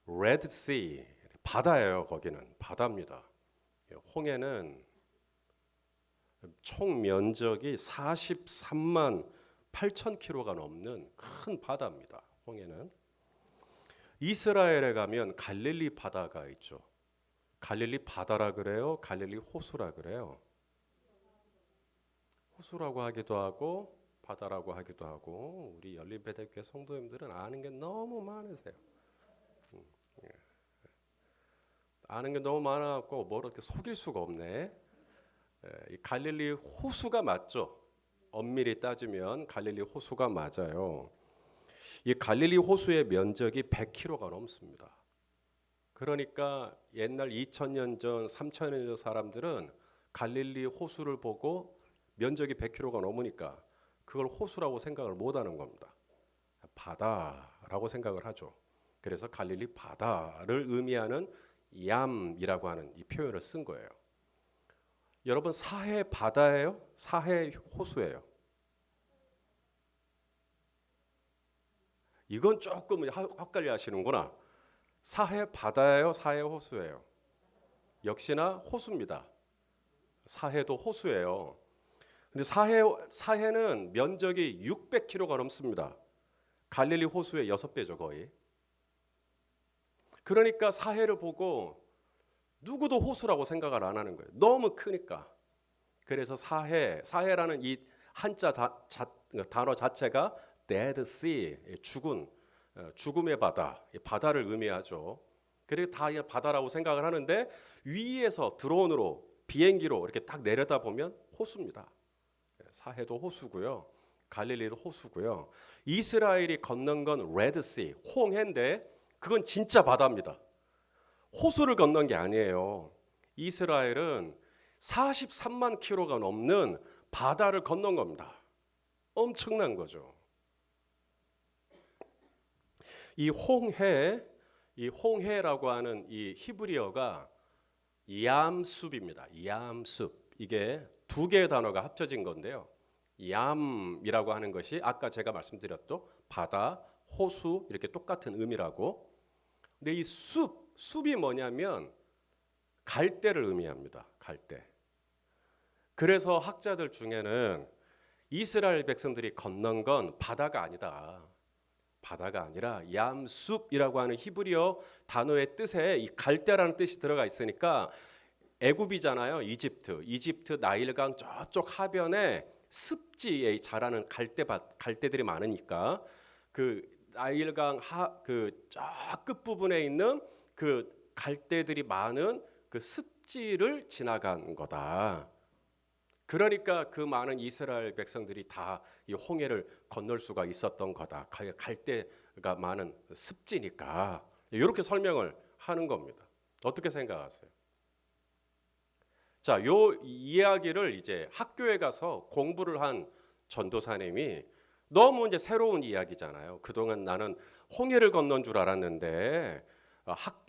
레드 씨, 바다예요. 거기는 바다입니다. 홍해는 총 면적이 43만 8천 킬로가 넘는 큰 바다입니다. 홍해는 이스라엘에 가면 갈릴리 바다가 있죠. 갈릴리 바다라 그래요. 갈릴리 호수라 그래요. 호수라고 하기도 하고 바다라고 하기도 하고 우리 열린배대교회 성도님들은 아는 게 너무 많으세요. 예. 아는 게 너무 많아갖고 뭐 이렇게 속일 수가 없네. 이 갈릴리 호수가 맞죠? 엄밀히 따지면 갈릴리 호수가 맞아요. 이 갈릴리 호수의 면적이 100km가 넘습니다. 그러니까 옛날 2000년 전, 3000년 전 사람들은 갈릴리 호수를 보고 면적이 100km가 넘으니까 그걸 호수라고 생각을 못 하는 겁니다. 바다라고 생각을 하죠. 그래서 갈릴리 바다를 의미하는 얌이라고 하는 이 표현을 쓴 거예요. 여러분 사해 바다예요? 사해 호수예요? 이건 조금 헷갈려 하시는구나. 사해 바다예요? 사해 호수예요? 역시나 호수입니다. 사해도 호수예요. 근데 사해는 면적이 600km가 넘습니다. 갈릴리 호수의 6배죠, 거의. 그러니까 사해를 보고 누구도 호수라고 생각을 안 하는 거예요. 너무 크니까. 그래서 사해라는 이 한자 단어 자체가 dead sea, 죽음의 바다, 바다를 의미하죠. 그리고 다 바다라고 생각을 하는데 위에서 드론으로 비행기로 이렇게 딱 내려다 보면 호수입니다. 사해도 호수고요. 갈릴리도 호수고요. 이스라엘이 건넌 건 레드씨, 홍해인데 그건 진짜 바다입니다. 호수를 건넌 게 아니에요. 이스라엘은 43만 킬로가 넘는 바다를 건넌 겁니다. 엄청난 거죠. 이 홍해라고 하는 이 히브리어가 얌숲입니다. 얌숲. 이게 두 개의 단어가 합쳐진 건데요. 얌이라고 하는 것이 아까 제가 말씀드렸던 바다, 호수 이렇게 똑같은 의미라고. 근데 이 숲이 뭐냐면 갈대를 의미합니다. 갈대. 그래서 학자들 중에는 이스라엘 백성들이 건넌 건 바다가 아니다. 바다가 아니라 얌숲이라고 하는 히브리어 단어의 뜻에 이 갈대라는 뜻이 들어가 있으니까 애굽이잖아요. 이집트 나일강 저쪽 하변에 습지에 자라는 갈대들이 많으니까 그 나일강 그저 끝부분에 있는 그 갈대들이 많은 그 습지를 지나간 거다. 그러니까 그 많은 이스라엘 백성들이 다 이 홍해를 건널 수가 있었던 거다. 갈대가 많은 습지니까 이렇게 설명을 하는 겁니다. 어떻게 생각하세요? 자, 요 이야기를 이제 학교에 가서 공부를 한 전도사님이 너무 이제 새로운 이야기잖아요. 그동안 나는 홍해를 건넌 줄 알았는데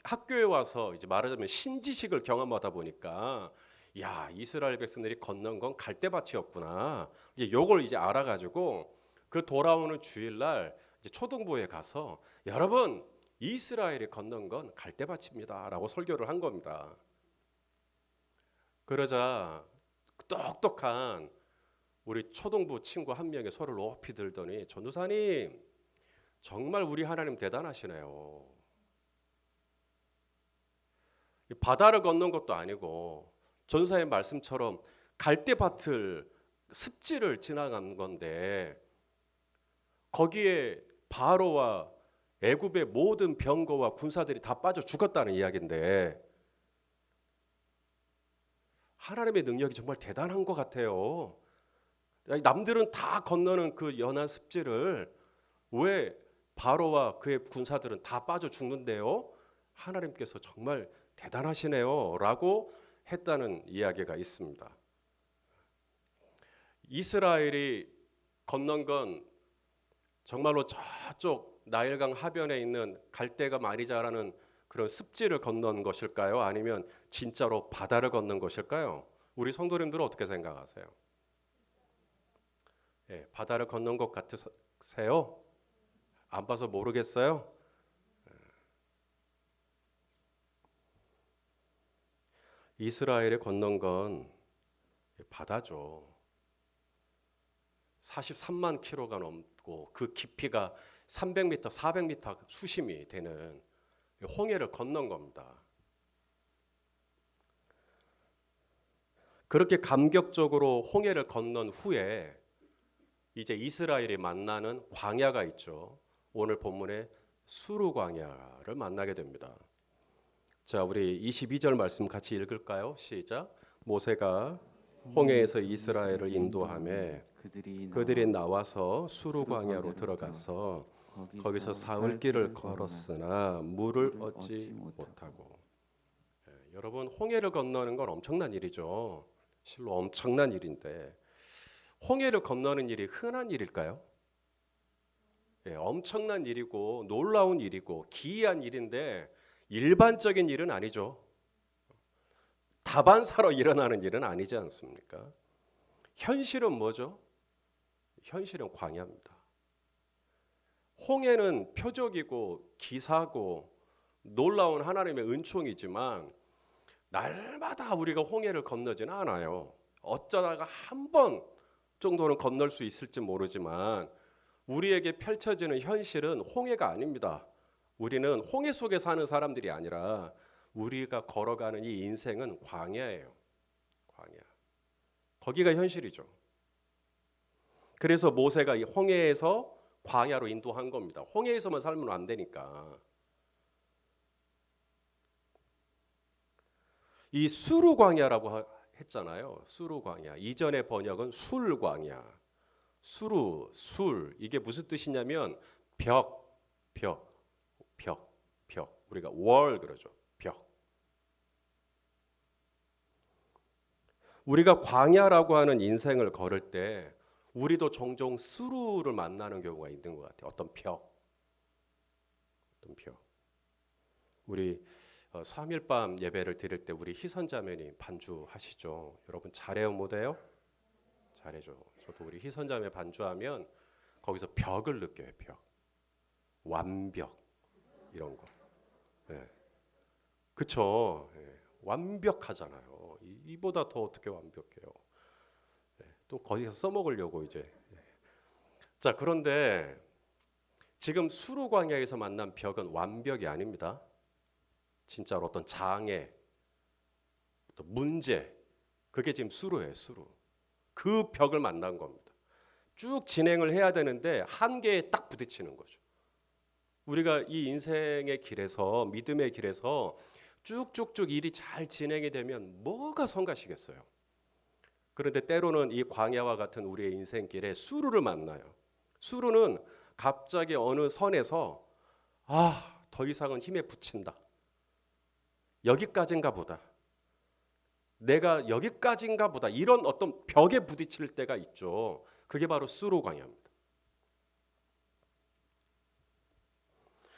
학교에 와서 이제 말하자면 신지식을 경험하다 보니까 야, 이스라엘 백성들이 건넌 건 갈대밭이었구나. 이제 요걸 이제 알아가지고 그 돌아오는 주일날 이제 초등부에 가서 여러분 이스라엘이 건넌 건 갈대밭입니다라고 설교를 한 겁니다. 그러자 똑똑한 우리 초등부 친구 한 명이 소리를 높이 들더니 전도사님 정말 우리 하나님 대단하시네요. 바다를 건넌 것도 아니고 전도사의 말씀처럼 갈대밭을 습지를 지나간 건데 거기에 바로와 애굽의 모든 병거와 군사들이 다 빠져 죽었다는 이야기인데 하나님의 능력이 정말 대단한 것 같아요. 남들은 다 건너는 그 연한 습지를 왜 바로와 그의 군사들은 다 빠져 죽는데요? 하나님께서 정말 대단하시네요. 라고 했다는 이야기가 있습니다. 이스라엘이 건넌 건 정말로 저쪽 나일강 하변에 있는 갈대가 많이 자라는 그런 습지를 건넌 것일까요? 아니면 진짜로 바다를 건넌 것일까요? 우리 성도님들은 어떻게 생각하세요? 예, 바다를 건넌 것 같으세요? 안 봐서 모르겠어요? 이스라엘에 건넌 건 바다죠. 43만 킬로가 넘고 그 깊이가 300m, 400m 수심이 되는 홍해를 건넌 겁니다. 그렇게 감격적으로 홍해를 건넌 후에 이제 이스라엘이 만나는 광야가 있죠. 오늘 본문에 수르 광야를 만나게 됩니다. 자, 우리 22절 말씀 같이 읽을까요? 시작. 모세가 홍해에서 이스라엘을 인도하며 그들이 나와서 수르 광야로 들어가서 거기서 사흘 길을 걸었으나 물을 얻지 못하고. 여러분, 홍해를 건너는 건 엄청난 일이죠. 실로 엄청난 일인데 홍해를 건너는 일이 흔한 일일까요? 엄청난 일이고 놀라운 일이고 기이한 일인데 일반적인 일은 아니죠. 다반사로 일어나는 일은 아니지 않습니까? 현실은 뭐죠? 현실은 광야입니다. 홍해는 표적이고 기사고 놀라운 하나님의 은총이지만 날마다 우리가 홍해를 건너지는 않아요. 어쩌다가 한 번 정도는 건널 수 있을지 모르지만 우리에게 펼쳐지는 현실은 홍해가 아닙니다. 우리는 홍해 속에 사는 사람들이 아니라 우리가 걸어가는 이 인생은 광야예요. 광야. 거기가 현실이죠. 그래서 모세가 이 홍해에서 광야로 인도한 겁니다. 홍해에서만 살면 안 되니까. 이 수르 광야라고 했잖아요. 수르 광야. 이전의 번역은 술 광야. 수르, 술. 이게 무슨 뜻이냐면 벽. 우리가 월 그러죠. 벽. 우리가 광야라고 하는 인생을 걸을 때 우리도 종종 수르를 만나는 경우가 있는 것 같아요. 어떤 벽. 우리 3일 밤 예배를 드릴 때 우리 희선자매님 반주하시죠. 여러분 잘해요 못해요? 잘해줘. 저도 우리 희선자매 반주하면 거기서 벽을 느껴요. 벽. 완벽 이런 거. 네. 그쵸? 네. 완벽하잖아요. 이보다 더 어떻게 완벽해요? 네. 또 거기서 써먹으려고 이제. 네. 자, 그런데 지금 수르 광야에서 만난 벽은 완벽이 아닙니다. 진짜로 어떤 장애, 어떤 문제, 그게 지금 수르예요. 수르. 그 벽을 만난 겁니다. 쭉 진행을 해야 되는데 한계에 딱 부딪히는 거죠. 우리가 이 인생의 길에서, 믿음의 길에서 쭉쭉쭉 일이 잘 진행이 되면 뭐가 성가시겠어요. 그런데 때로는 이 광야와 같은 우리의 인생길에 수르를 만나요. 수르는 갑자기 어느 선에서 더 이상은 힘에 부친다. 여기까지인가 보다. 내가 여기까지인가 보다. 이런 어떤 벽에 부딪힐 때가 있죠. 그게 바로 수르 광야입니다.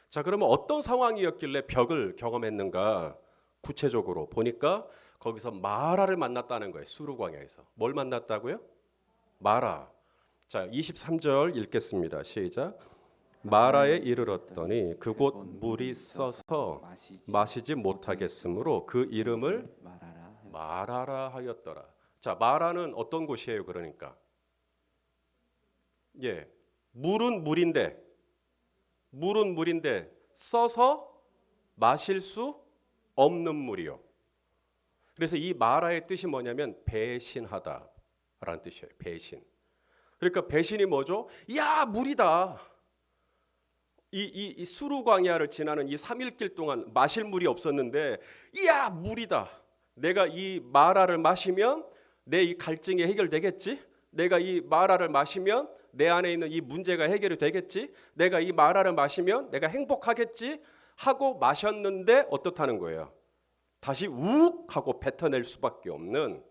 자, 그러면 어떤 상황이었길래 벽을 경험했는가? 구체적으로 보니까 거기서 마라를 만났다는 거예요. 수르 광야에서. 뭘 만났다고요? 마라. 자, 23절 읽겠습니다. 시작. 마라에 이르렀더니 그곳 물이 써서 마시지 못하겠으므로 그 이름을 마라라 하였더라. 자, 마라는 어떤 곳이에요? 그러니까 물은 물인데 써서 마실 수 없는 물이요. 그래서 이 마라의 뜻이 뭐냐면 배신하다라는 뜻이에요. 배신. 그러니까 배신이 뭐죠? 야, 물이다. 이 수르 광야를 지나는 이 3일길 동안 마실 물이 없었는데 이야, 물이다. 내가 이 마라를 마시면 내 이 갈증이 해결되겠지? 내가 이 마라를 마시면 내 안에 있는 이 문제가 해결이 되겠지? 내가 이 마라를 마시면 내가 행복하겠지? 하고 마셨는데 어떻다는 거예요? 다시 욱 하고 뱉어낼 수밖에 없는.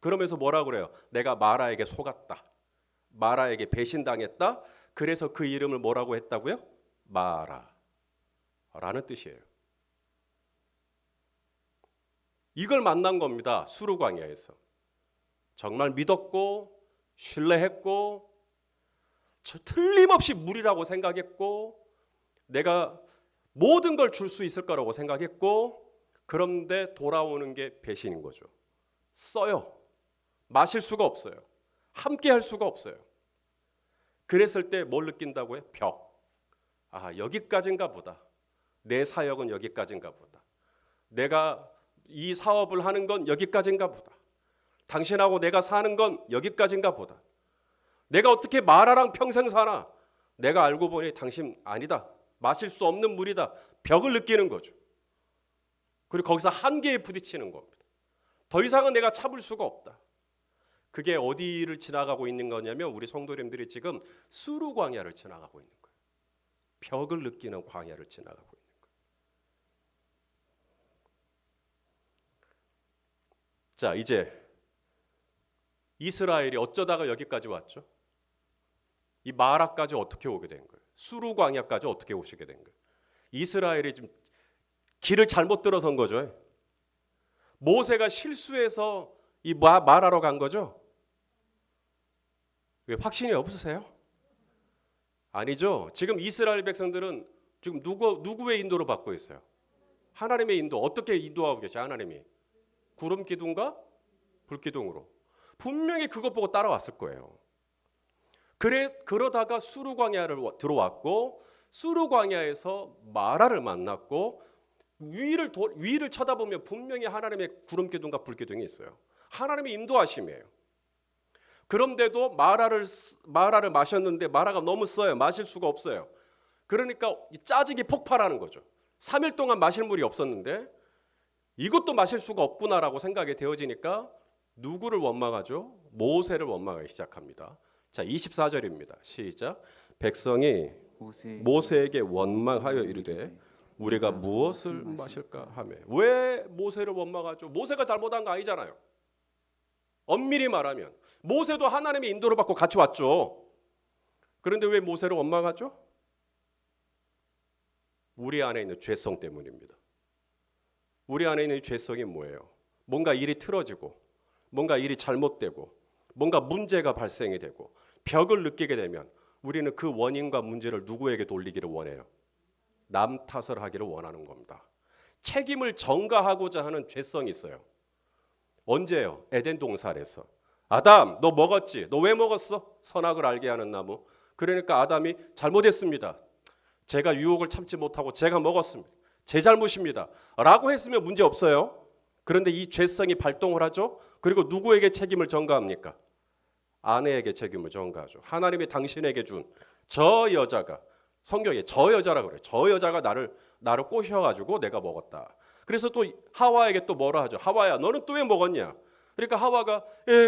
그러면서 뭐라 그래요? 내가 마라에게 속았다. 마라에게 배신당했다. 그래서 그 이름을 뭐라고 했다고요? 마라라는 뜻이에요. 이걸 만난 겁니다. 수르 광야에서. 정말 믿었고 신뢰했고 틀림없이 물이라고 생각했고 내가 모든 걸 줄 수 있을 거라고 생각했고 그런데 돌아오는 게 배신인 거죠. 써요. 마실 수가 없어요. 함께 할 수가 없어요. 그랬을 때 뭘 느낀다고요? 벽. 아, 여기까지인가 보다. 내 사역은 여기까지인가 보다. 내가 이 사업을 하는 건 여기까지인가 보다. 당신하고 내가 사는 건 여기까지인가 보다. 내가 어떻게 마라랑 평생 사나? 내가 알고 보니 당신 아니다. 마실 수 없는 물이다. 벽을 느끼는 거죠. 그리고 거기서 한계에 부딪히는 겁니다. 더 이상은 내가 참을 수가 없다. 그게 어디를 지나가고 있는 거냐면 우리 성도님들이 지금 수루 광야를 지나가고 있는 거예요. 벽을 느끼는 광야를 지나가고 있는 거예요. 자, 이제 이스라엘이 어쩌다가 여기까지 왔죠? 이 마라까지 어떻게 오게 된 거예요? 수루 광야까지 어떻게 오시게 된 거예요? 이스라엘이 지금 길을 잘못 들어선 거죠. 모세가 실수해서 이 마라로 간 거죠? 왜 확신이 없으세요? 아니죠. 지금 이스라엘 백성들은 지금 누구의 인도로 받고 있어요? 하나님의 인도. 어떻게 인도하고 계셔? 하나님이 구름 기둥과 불 기둥으로. 분명히 그것 보고 따라왔을 거예요. 그러다가 수르 광야를 들어왔고 수르 광야에서 마라를 만났고 위를 쳐다보면 분명히 하나님의 구름 기둥과 불 기둥이 있어요. 하나님의 인도하심이에요. 그런데도 마라를 마셨는데 마라가 너무 써요. 마실 수가 없어요. 그러니까 짜증이 폭발하는 거죠. 3일 동안 마실 물이 없었는데 이것도 마실 수가 없구나라고 생각이 되어지니까 누구를 원망하죠? 모세를 원망하기 시작합니다. 자, 24절입니다. 시작. 백성이 모세에게 원망하여 이르되 우리가 무엇을 마실까 하며. 왜 모세를 원망하죠? 모세가 잘못한 거 아니잖아요. 엄밀히 말하면 모세도 하나님의 인도를 받고 같이 왔죠. 그런데 왜 모세를 원망하죠? 우리 안에 있는 죄성 때문입니다. 우리 안에 있는 죄성이 뭐예요? 뭔가 일이 틀어지고 뭔가 일이 잘못되고 뭔가 문제가 발생이 되고 벽을 느끼게 되면 우리는 그 원인과 문제를 누구에게 돌리기를 원해요? 남 탓을 하기를 원하는 겁니다. 책임을 전가하고자 하는 죄성이 있어요. 언제요? 에덴 동산에서. 아담, 너 먹었지? 너 왜 먹었어? 선악을 알게 하는 나무. 그러니까 아담이 잘못했습니다. 제가 유혹을 참지 못하고 제가 먹었습니다. 제 잘못입니다. 라고 했으면 문제 없어요. 그런데 이 죄성이 발동을 하죠. 그리고 누구에게 책임을 전가합니까? 아내에게 책임을 전가하죠. 하나님이 당신에게 준 저 여자가, 성경에 저 여자라고 그래요. 저 여자가 나를 꼬셔가지고 내가 먹었다. 그래서 또 하와에게 또 뭐라 하죠? 하와야, 너는 또 왜 먹었냐? 그러니까 하와가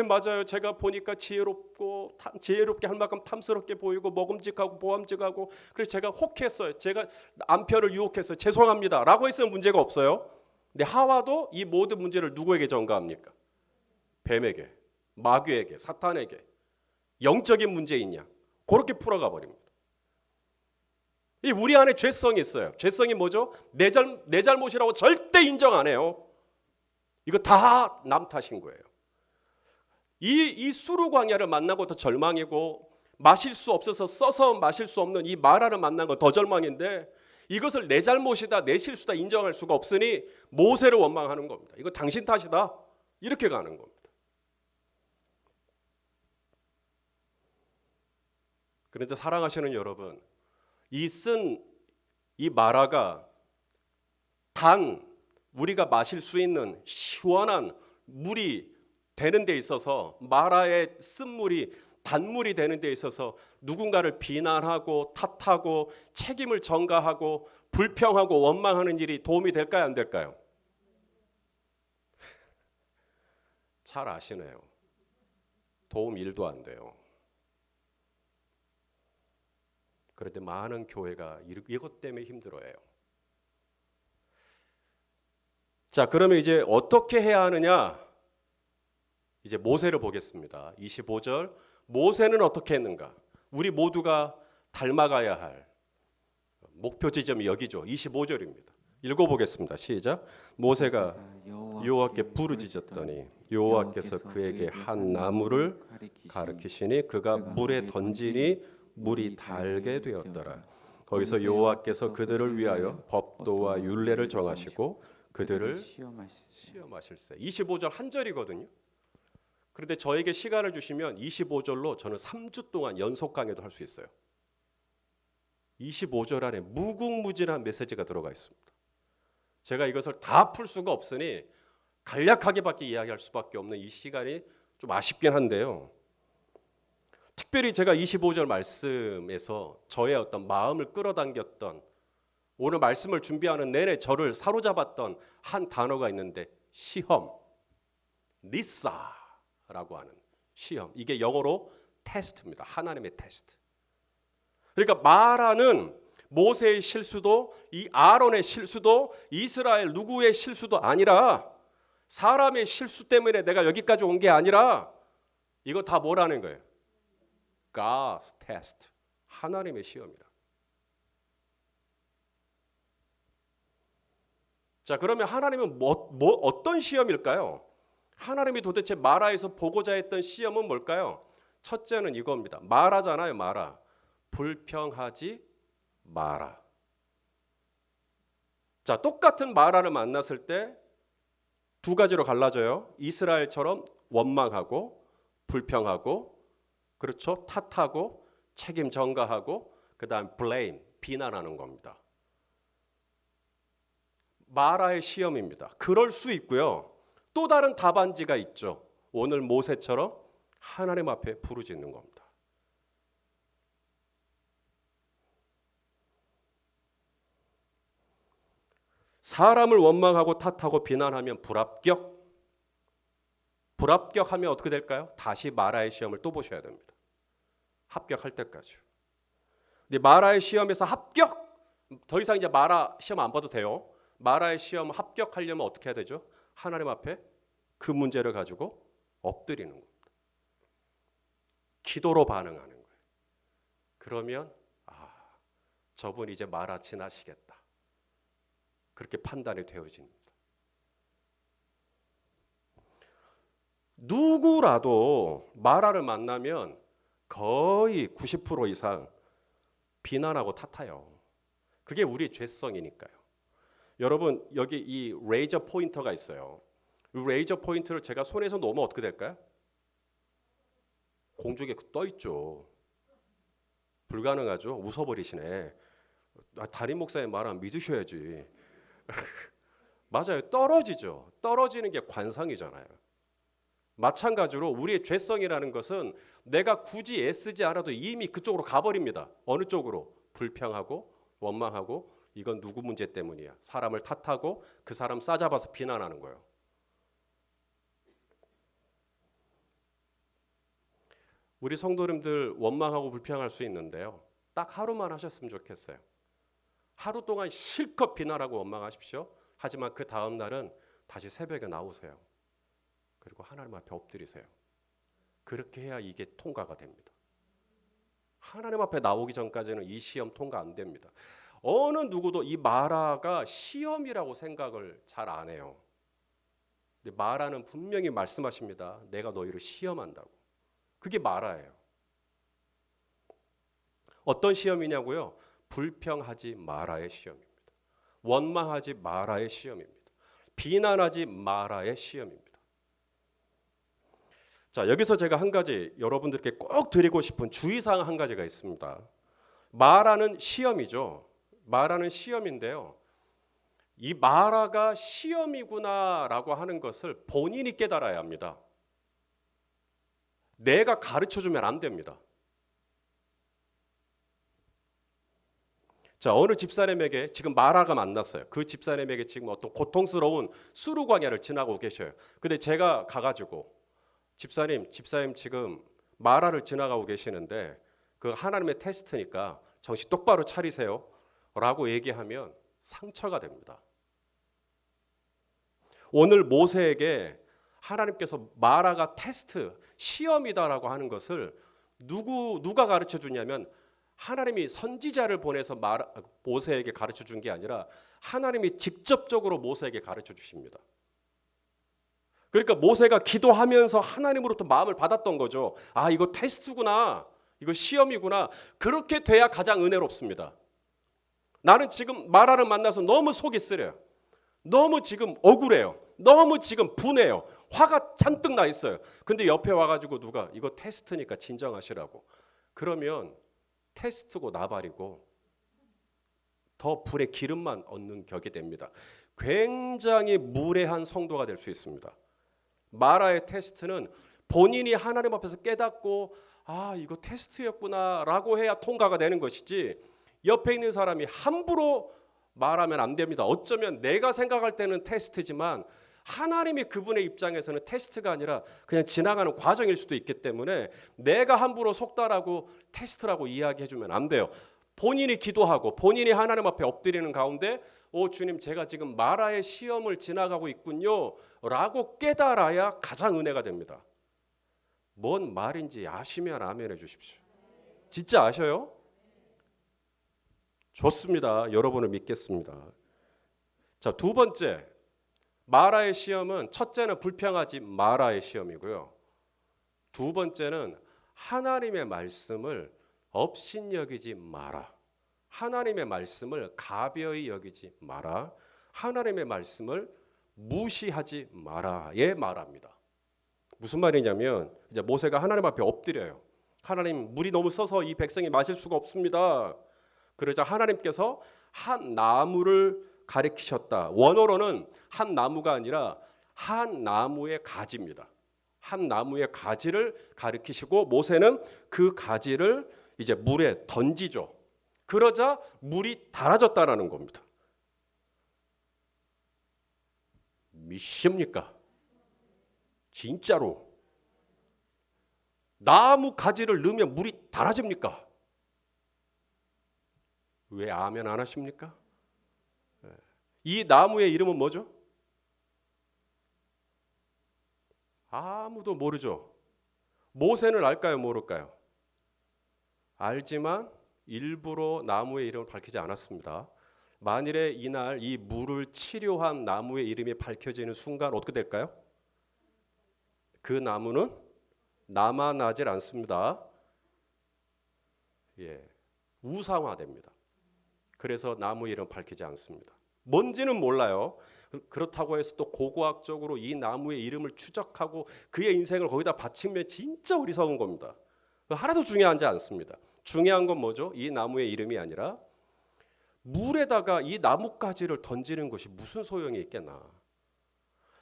맞아요. 제가 보니까 지혜롭게 할 만큼 탐스럽게 보이고 먹음직하고 보암직하고 그래서 제가 혹했어요. 제가 남편을 유혹했어요. 죄송합니다. 라고 했으면 문제가 없어요. 근데 하와도 이 모든 문제를 누구에게 전가합니까? 뱀에게, 마귀에게, 사탄에게. 영적인 문제이냐? 그렇게 풀어가 버립니다. 이 우리 안에 죄성이 있어요. 죄성이 뭐죠? 내 잘못이라고 절대 인정 안 해요. 이거 다 남 탓인 거예요. 이 수르 광야를 만나고 더 절망이고 마실 수 없어서 써서 마실 수 없는 이 마라를 만난 거 더 절망인데 이것을 내 잘못이다, 내 실수다 인정할 수가 없으니 모세를 원망하는 겁니다. 이거 당신 탓이다. 이렇게 가는 겁니다. 그런데 사랑하시는 여러분, 이 마라가 단 우리가 마실 수 있는 시원한 물이 되는 데 있어서 마라의 쓴물이 단물이 되는 데 있어서 누군가를 비난하고 탓하고 책임을 전가하고 불평하고 원망하는 일이 도움이 될까요? 안 될까요? 잘 아시네요. 도움 1도 안 돼요. 그런데 많은 교회가 이것 때문에 힘들어해요. 자, 그러면 이제 어떻게 해야 하느냐? 이제 모세를 보겠습니다. 25절. 모세는 어떻게 했는가? 우리 모두가 닮아가야 할 목표 지점이 여기죠. 25절입니다. 읽어보겠습니다. 시작. 모세가 여호와께 부르짖었더니 여호와께서 그에게 한 나무를 가르치시니 그가 물에 던지니 물이 달게 되었더라. 거기서 여호와께서 그들을 위하여 법도와 율례를 정하시고 그들을 시험하실세. 25절 한 절이거든요. 그런데 저에게 시간을 주시면 25절로 저는 3주 동안 연속 강의도 할 수 있어요. 25절 안에 무궁무진한 메시지가 들어가 있습니다. 제가 이것을 다 풀 수가 없으니 간략하게밖에 이야기할 수밖에 없는 이 시간이 좀 아쉽긴 한데요. 특별히 제가 25절 말씀에서 저의 어떤 마음을 끌어당겼던, 오늘 말씀을 준비하는 내내 저를 사로잡았던 한 단어가 있는데, 시험, 니사라고 하는 시험. 이게 영어로 테스트입니다. 하나님의 테스트. 그러니까 마라는 모세의 실수도, 이 아론의 실수도, 이스라엘 누구의 실수도 아니라, 사람의 실수 때문에 내가 여기까지 온 게 아니라, 이거 다 뭐라는 거예요? God's test. 하나님의 시험이다. 자, 그러면 하나님은 어떤 시험일까요? 하나님이 도대체 마라에서 보고자 했던 시험은 뭘까요? 첫째는 이겁니다. 마라잖아요, 마라. 불평하지 마라. 자, 똑같은 마라를 만났을 때 두 가지로 갈라져요. 이스라엘처럼 원망하고 불평하고, 그렇죠? 탓하고 책임 전가하고, 그다음 blame, 비난하는 겁니다. 마라의 시험입니다. 그럴 수 있고요. 또 다른 답안지가 있죠. 오늘 모세처럼 하나님 앞에 부르짖는 겁니다. 사람을 원망하고 탓하고 비난하면 불합격하면 어떻게 될까요? 다시 마라의 시험을 또 보셔야 됩니다. 합격할 때까지. 근데 마라의 시험에서 합격! 더 이상 이제 마라 시험 안 봐도 돼요. 마라의 시험 합격하려면 어떻게 해야 되죠? 하나님 앞에 그 문제를 가지고 엎드리는 겁니다. 기도로 반응하는 거예요. 그러면 저분 이제 마라 지나시겠다. 그렇게 판단이 되어집니다. 누구라도 마라를 만나면 거의 90% 이상 비난하고 탓해요. 그게 우리의 죄성이니까요. 여러분, 여기 이 레이저 포인터가 있어요. 이 레이저 포인트를 제가 손에서 놓으면 어떻게 될까요? 공중에 떠 있죠. 불가능하죠. 웃어버리시네. 담임 목사의 말 안 믿으셔야지. 맞아요. 떨어지죠. 떨어지는 게 관상이잖아요. 마찬가지로 우리의 죄성이라는 것은 내가 굳이 애쓰지 않아도 이미 그쪽으로 가버립니다. 어느 쪽으로? 불평하고 원망하고, 이건 누구 문제 때문이야. 사람을 탓하고 그 사람 싸잡아서 비난하는 거예요. 우리 성도님들 원망하고 불평할 수 있는데요. 딱 하루만 하셨으면 좋겠어요. 하루 동안 실컷 비난하고 원망하십시오. 하지만 그 다음 날은 다시 새벽에 나오세요. 그리고 하나님 앞에 엎드리세요. 그렇게 해야 이게 통과가 됩니다. 하나님 앞에 나오기 전까지는 이 시험 통과 안 됩니다. 어느 누구도 이 마라가 시험이라고 생각을 잘 안 해요. 근데 마라는 분명히 말씀하십니다. 내가 너희를 시험한다고. 그게 마라예요. 어떤 시험이냐고요? 불평하지 마라의 시험입니다. 원망하지 마라의 시험입니다. 비난하지 마라의 시험입니다. 자, 여기서 제가 한 가지 여러분들께 꼭 드리고 싶은 주의사항 한 가지가 있습니다. 마라는 시험이죠. 마라는 시험인데요. 이 마라가 시험이구나라고 하는 것을 본인이 깨달아야 합니다. 내가 가르쳐주면 안 됩니다. 자, 어느 집사님에게 지금 마라가 만났어요. 그 집사님에게 지금 어떤 고통스러운 수루 광야를 지나고 계셔요. 근데 제가 가가지고 집사님 지금 마라를 지나가고 계시는데 그 하나님의 테스트니까 정신 똑바로 차리세요 라고 얘기하면 상처가 됩니다. 오늘 모세에게 하나님께서 마라가 테스트, 시험이다라고 하는 것을 누가 가르쳐 주냐면 하나님이 선지자를 보내서 모세에게 가르쳐 준 게 아니라 하나님이 직접적으로 모세에게 가르쳐 주십니다. 그러니까 모세가 기도하면서 하나님으로부터 마음을 받았던 거죠. 아, 이거 테스트구나. 이거 시험이구나. 그렇게 돼야 가장 은혜롭습니다. 나는 지금 마라를 만나서 너무 속이 쓰려요. 너무 지금 억울해요. 너무 지금 분해요. 화가 잔뜩 나 있어요. 근데 옆에 와가지고 누가 이거 테스트니까 진정하시라고. 그러면 테스트고 나발이고 더 불에 기름만 얻는 격이 됩니다. 굉장히 무례한 성도가 될 수 있습니다. 마라의 테스트는 본인이 하나님 앞에서 깨닫고 아 이거 테스트였구나 라고 해야 통과가 되는 것이지 옆에 있는 사람이 함부로 말하면 안 됩니다. 어쩌면 내가 생각할 때는 테스트지만 하나님이 그분의 입장에서는 테스트가 아니라 그냥 지나가는 과정일 수도 있기 때문에 내가 함부로 속다라고 테스트라고 이야기해주면 안 돼요. 본인이 기도하고 본인이 하나님 앞에 엎드리는 가운데 오 주님 제가 지금 마라의 시험을 지나가고 있군요 라고 깨달아야 가장 은혜가 됩니다. 뭔 말인지 아시면 아멘 해주십시오. 진짜 아셔요? 좋습니다. 여러분을 믿겠습니다. 자, 두 번째 마라의 시험은 첫째는 불평하지 마라의 시험이고요. 두 번째는 하나님의 말씀을 업신여기지 마라. 하나님의 말씀을 가벼이 여기지 마라. 하나님의 말씀을 무시하지 마라에 말합니다. 무슨 말이냐면 이제 모세가 하나님 앞에 엎드려요. 하나님 물이 너무 써서 이 백성이 마실 수가 없습니다. 그러자 하나님께서 한 나무를 가리키셨다. 원어로는 한 나무가 아니라 한 나무의 가지입니다. 한 나무의 가지를 가리키시고 모세는 그 가지를 이제 물에 던지죠. 그러자 물이 달아졌다라는 겁니다. 믿습니까? 진짜로 나무 가지를 넣으면 물이 달아집니까? 왜 아멘 안 하십니까? 이 나무의 이름은 뭐죠? 아무도 모르죠. 모세는 알까요? 모를까요? 알지만 일부러 나무의 이름을 밝히지 않았습니다. 만일에 이날 이 물을 치료한 나무의 이름이 밝혀지는 순간 어떻게 될까요? 그 나무는 남아나질 않습니다. 예, 우상화됩니다. 그래서 나무 이름 밝히지 않습니다. 뭔지는 몰라요. 그렇다고 해서 또 고고학적으로 이 나무의 이름을 추적하고 그의 인생을 거기다 바치면 진짜 어리석은 겁니다. 하나도 중요하지 않습니다. 중요한 건 뭐죠? 이 나무의 이름이 아니라 물에다가 이 나뭇가지를 던지는 것이 무슨 소용이 있겠나.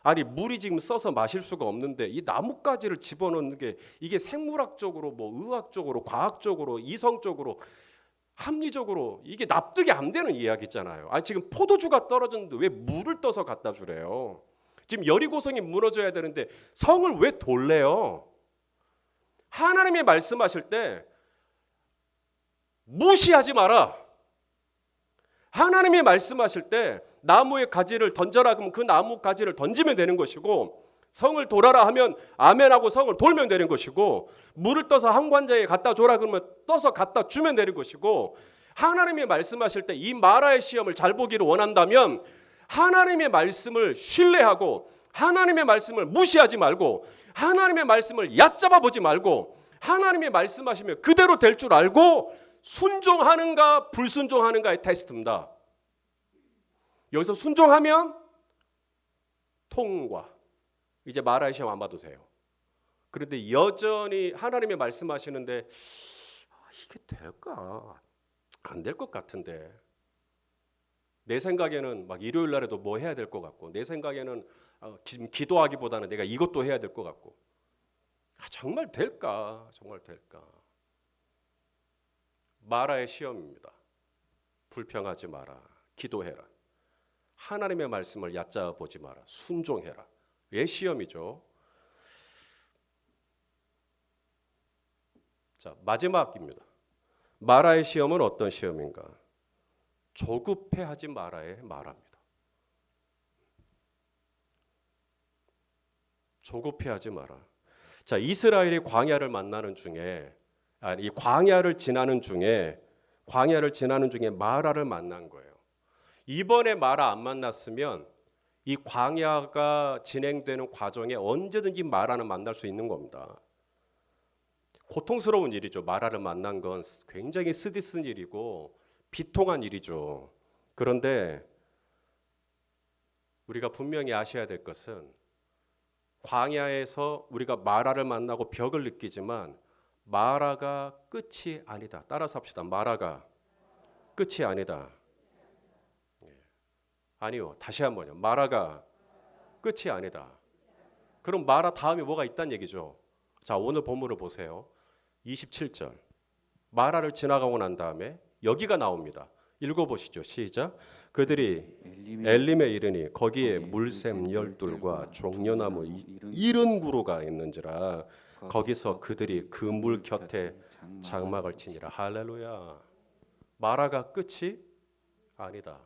아니 물이 지금 써서 마실 수가 없는데 이 나뭇가지를 집어넣는 게 이게 생물학적으로 뭐 의학적으로 과학적으로 이성적으로 합리적으로 이게 납득이 안 되는 이야기잖아요. 아니 지금 포도주가 떨어졌는데 왜 물을 떠서 갖다 주래요? 지금 여리고성이 무너져야 되는데 성을 왜 돌래요? 하나님이 말씀하실 때 무시하지 마라. 하나님이 말씀하실 때 나무의 가지를 던져라 그러면 그 나무 가지를 던지면 되는 것이고 성을 돌아라 하면 아멘하고 성을 돌면 되는 것이고 물을 떠서 한 관자에 갖다 줘라 그러면 떠서 갖다 주면 되는 것이고 하나님이 말씀하실 때 이 마라의 시험을 잘 보기를 원한다면 하나님의 말씀을 신뢰하고 하나님의 말씀을 무시하지 말고 하나님의 말씀을 얕잡아 보지 말고 하나님이 말씀하시면 그대로 될 줄 알고 순종하는가 불순종하는가의 테스트입니다. 여기서 순종하면 통과. 이제 마라의 시험 안 봐도 돼요. 그런데 여전히 하나님이 말씀하시는데 이게 될까? 안 될 것 같은데. 내 생각에는 막 일요일 날에도 뭐 해야 될 것 같고 내 생각에는 지금 기도하기보다는 내가 이것도 해야 될 것 같고 정말 될까? 정말 될까? 마라의 시험입니다. 불평하지 마라. 기도해라. 하나님의 말씀을 얕잡아 보지 마라. 순종해라. 왜 시험이죠? 자, 마지막입니다. 마라의 시험은 어떤 시험인가? 조급해하지 마라에 말합니다. 조급해하지 마라. 자, 이스라엘이 광야를 만나는 중에 이 광야를 지나는 중에 마라를 만난 거예요. 이번에 마라 안 만났으면 이 광야가 진행되는 과정에 언제든지 마라는 만날 수 있는 겁니다. 고통스러운 일이죠. 마라를 만난 건 굉장히 쓰디쓴 일이고 비통한 일이죠. 그런데 우리가 분명히 아셔야 될 것은 광야에서 우리가 마라를 만나고 벽을 느끼지만 마라가 끝이 아니다. 따라서 합시다. 마라가 끝이 아니다. 아니요. 다시 한번요. 마라가 끝이 아니다. 그럼 마라 다음에 뭐가 있다는 얘기죠. 자, 오늘 본문을 보세요. 27절. 마라를 지나가고 난 다음에 여기가 나옵니다. 읽어보시죠. 시작. 그들이 엘림에 이르니 거기에 물샘 열둘과 종려나무 70그루가 있는지라 거기서 그들이 그 물 곁에 장막을 치니라. 할렐루야. 마라가 끝이 아니다.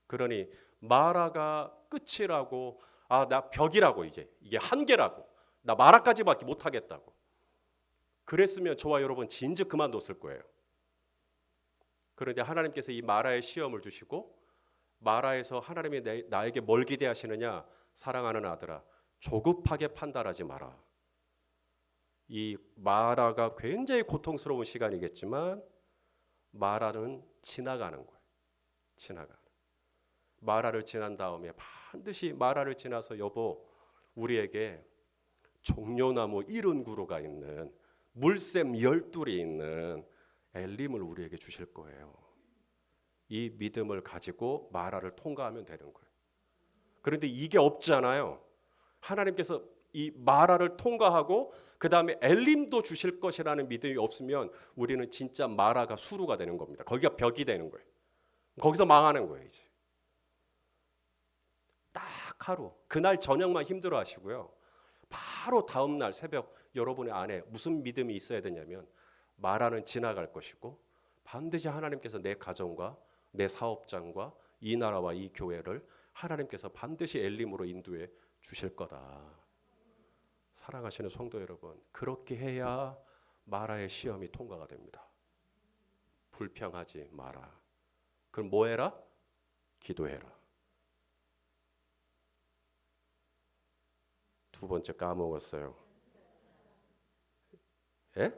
그러니 마라가 끝이라고, 나 벽이라고, 이게 한계라고, 나 마라까지밖에 못하겠다고 그랬으면 저와 여러분 진즉 그만뒀을 거예요. 그런데 하나님께서 이 마라의 시험을 주시고 마라에서 하나님이 나에게 뭘 기대하시느냐. 사랑하는 아들아, 조급하게 판단하지 마라. 이 마라가 굉장히 고통스러운 시간이겠지만 마라는 지나가는 거예요. 지나가는. 마라를 지난 다음에 반드시 마라를 지나서 여보 우리에게 종려나무 70그루가 있는 물샘 12이 있는 엘림을 우리에게 주실 거예요. 이 믿음을 가지고 마라를 통과하면 되는 거예요. 그런데 이게 없잖아요. 하나님께서 이 마라를 통과하고 그 다음에 엘림도 주실 것이라는 믿음이 없으면 우리는 진짜 마라가 수루가 되는 겁니다. 거기가 벽이 되는 거예요. 거기서 망하는 거예요. 이제 딱 하루, 그날 저녁만 힘들어 하시고요. 바로 다음 날 새벽 여러분의 안에 무슨 믿음이 있어야 되냐면 마라는 지나갈 것이고 반드시 하나님께서 내 가정과 내 사업장과 이 나라와 이 교회를 하나님께서 반드시 엘림으로 인도해 주실 거다. 사랑하시는 성도 여러분, 그렇게 해야 마라의 시험이 통과가 됩니다. 불평하지 마라. 그럼 뭐 해라? 기도해라. 두 번째 까먹었어요. 예?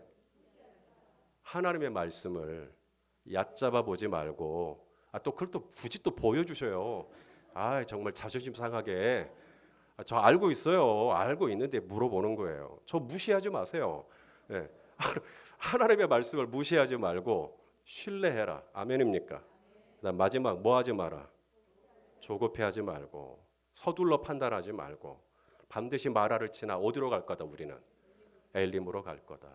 하나님의 말씀을 얕잡아 보지 말고 또 그걸 또 굳이 또 보여주셔요. 정말 자존심 상하게. 저 알고 있어요. 알고 있는데 물어보는 거예요. 저 무시하지 마세요. 예. 하나님의 말씀을 무시하지 말고 신뢰해라. 아멘입니까? 마지막 뭐 하지 마라. 조급해하지 말고 서둘러 판단하지 말고 반드시 마라를 지나 어디로 갈 거다. 우리는 엘림으로 갈 거다.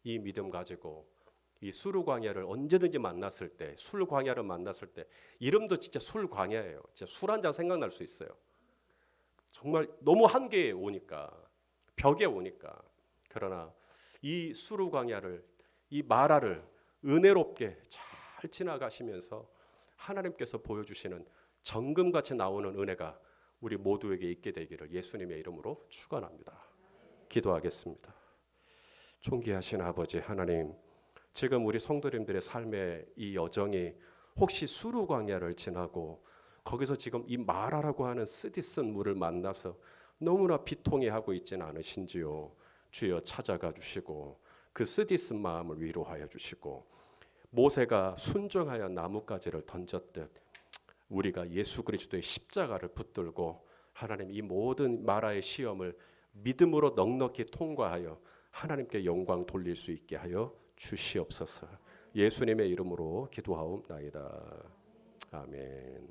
이 믿음 가지고 이 수르 광야를 언제든지 만났을 때, 술 광야를 만났을 때, 이름도 진짜 술 광야예요. 진짜 술 한 잔 생각날 수 있어요. 정말 너무 한계에 오니까, 벽에 오니까. 그러나 이 수르 광야를, 이 마라를 은혜롭게 잘 지나가시면서 하나님께서 보여주시는 정금같이 나오는 은혜가 우리 모두에게 있게 되기를 예수님의 이름으로 축원합니다. 기도하겠습니다. 존귀하신 아버지 하나님, 지금 우리 성도님들의 삶의 이 여정이 혹시 수르 광야를 지나고 거기서 지금 이 마라라고 하는 쓰디쓴 물을 만나서 너무나 비통해하고 있지는 않으신지요. 주여 찾아가 주시고 그 쓰디쓴 마음을 위로하여 주시고 모세가 순종하여 나뭇가지를 던졌듯 우리가 예수 그리스도의 십자가를 붙들고 하나님 이 모든 마라의 시험을 믿음으로 넉넉히 통과하여 하나님께 영광 돌릴 수 있게 하여 주시옵소서. 예수님의 이름으로 기도하옵나이다. 아멘.